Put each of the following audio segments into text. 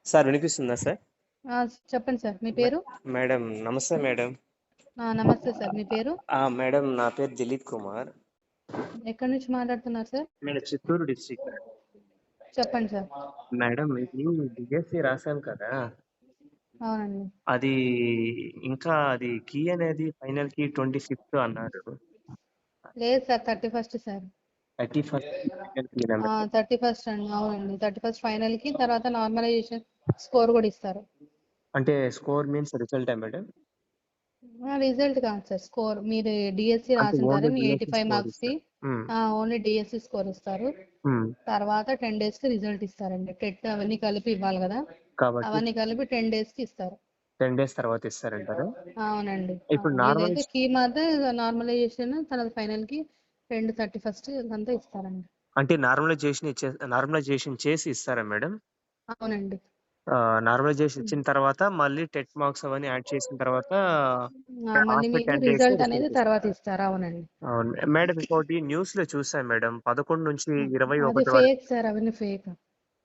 Sir వినిపిస్తుందా sir? చెప్పండి sir. మీ మే పేరు? మేడం నమస్తే మేడం. నమస్తే సార్. మీ పేరు? మేడం నా పేరు దిలీప్ కుమార్. ఎక్కడి నుంచి మాట్లాడుతున్నారు సార్? Madam Chittoor district. చెప్పండి సార్. మేడం ఇది డిఎస్సి రాశాను కదా, అవునండి. అది ఇంకా అది కీ అనేది ఫైనల్ కి 25th అన్నారు. లేదు sir, 31st sir. 31st final కీనా మేడం? 31st అండి. అవునండి, 31st ఫైనల్ కి, తర్వాత నార్మలైజేషన్ స్కోర్ కూడా ఇస్తారు. అంటే score means result madam? Result కాదు సార్, స్కోర్. మీరు డిఎస్సి అంటే రాసింటారు, ఓన్లీ మీ డిఎస్సి 85 స్కోర్ మార్క్స్ కి ఇస్తారు. ఓన్లీ డిఎస్సి స్కోర్ ఇస్తారు. తర్వాత 10 days కి రిజల్ట్ ఇస్తారండి. టెట్ అవన్నీ కలిపి ఇవ్వాలి కదా, కాబట్టి అవన్నీ కలిపి 10 days కి ఇస్తారు. 10 days తర్వాత ఇస్తారంటారా? అవునండి. ఇప్పుడు ఇదైతే నార్మల్ కీ మాత్రం నార్మలైజేషన్, తర్వాత ఫైనల్ కి 31st అంతా ఇస్తారండి. అంటే నార్మలైజేషన్ చేసి ఇస్తారా మేడం? అవునండి. నార్మలైజేషన్ ఇచ్చిన తర్వాత మళ్ళీ టెట్ మార్క్స్ అవన్నీ యాడ్ చేసిన తర్వాత మళ్ళీ ఆఫ్టర్ మీకు 10 days రిజల్ట్ అనేది రిజల్ట్ ఇస్తారు. తర్వాత ఇస్తారు. అవునండి. అవును మేడం. ఇంకోటి న్యూస్ లో చూసాను మేడం, 11 నుంచి అది 21 వరకు. ఫేక్ సార్, అవన్నీ ఫేక్.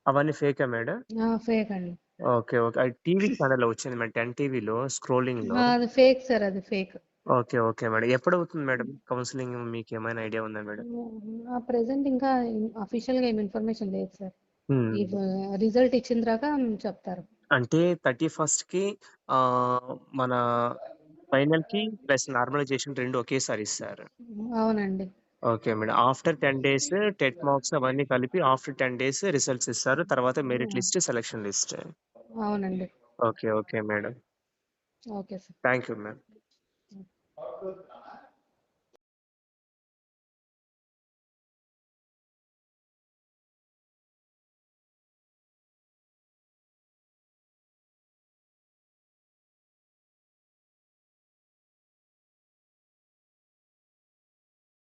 అవన్నీ ఫేకా మేడం? ఫేక్ అండి. Okay okay. అది టీవీ ఛానల్ వచ్చింది మేడం, 10 టీవీలో స్క్రోలింగ్ లో. అది ఫేక్ సార్, అది ఫేక్. Okay okay madam. ఎప్పుడు అవుతుంది మేడం కౌన్సిలింగ్? మీకు ఏమైనా ఐడియా ఉందా మేడం? ప్రెసెంట్ ఇంకా అఫీషియల్ గా ఏం ఇన్ఫర్మేషన్ లేదు సార్. ఈ Hmm. రిజల్ట్ ఇచ్చిన తర్వాత చెప్తారు. అంటే 31st కి మన ఫైనల్ కి ప్లస్ నార్మలైజేషన్ రెండు ఒకేసారి ఇస్తారు. అవునండి. Okay madam. After 10 days TET marks అవన్నీ కలిపి ఆఫ్టర్ 10 days రిజల్ట్స్ ఇస్తారు. తర్వాత మెరిట్ లిస్ట్, సెలక్షన్ లిస్ట్. అవునండి. Okay okay madam. Okay sir. Thank you ma'am.